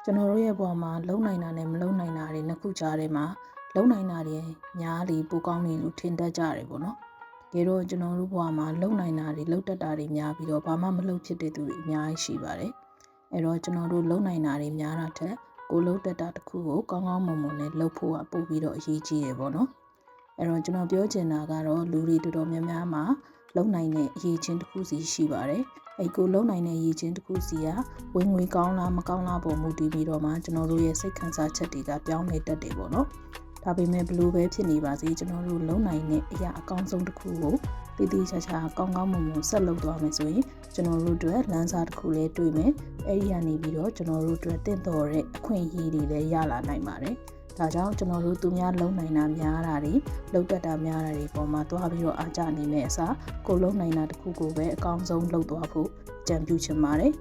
ကျွန်တော်တို့ရဲ့ဘဝမှာလုံနိုင်တာနဲ့မလုံနိုင်တာတွေနှစ်ခုကြားထဲမှာလုံနိုင်တာတွေများလေပိုကောင်းနေလို့ထင်တတ်ကြတယ်ပေါ့နော်တကယ်တော့ကျွန်တော်တို့ဘဝမှာလုံနိုင်တာတွေလုံတတ်တာတွေများပြီးတော့ဘာမှမလုံဖြစ်တဲ့သူတွေအများကြီးရှိပါတယ်အဲ့တော့ကျွန်တော်တို့လုံနိုင်တာတွေများတာထက်ကိုလုံတတ်တာတစ်ခုကိုကောင်းကောင်းမွန်မွန်နဲ့လုပ်ဖို့ကပို့ပြီးတော့အရေးကြီးတယ်ပေါ့နော်အဲ့တော့ကျွန်တော်ပြောချင်တာကတော့လူတွေတော်တော်များများမှာလုံနိုင်တဲ့အရေးချင်းတစ်ခုစီရှိပါတယ်အဲ့ကိုလုံနိုင်တဲ့အရေးချင်းတစ်ခုစီကဝင်ငွေကောင်းလားမကောင်းလားပုံမူတည်ပြီးတော့မှကျွန်တော်တို့ရဲ့စိတ်ခံစားချက်တွေကပြောင်းလဲတတ်တယ်ပေါ့နော်ဒါပေမဲ့ဘလို့ပဲဖြစ်နေပါစေကျွန်တော်တို့လုံနိုင်တဲ့အရာအကောင်းဆုံးတစ်ခုကိုတည်တည်ချာချာကောင်းကောင်းမွန်မွန်ဆက်လုပ်သွားမယ်ဆိုရင်ကျွန်တော်တို့အတွက်လမ်းစာတစ်ခုလည်းတွေ့မယ်အဲ့ဒီကနေပြီးတော့ကျွန်တော်တို့အတွက်တင့်တော်တဲ့အခွင့်အရေးတွေလည်းရလာနိုင်ပါတယ်ဒါကြောင့်ကျွန်တော်တို့သူများလုံနိုင်တာများတာတွေလုံတတ်တာများတာတွေပေါ်မှာတွားပြီးတော့အားကြနေမယ့်အစားကိုလုံနိုင်တာတစ်ခုကိုပဲအကောင်းဆုံးလုပ်သွားဖို့ကြံပြုချင်ပါတယ်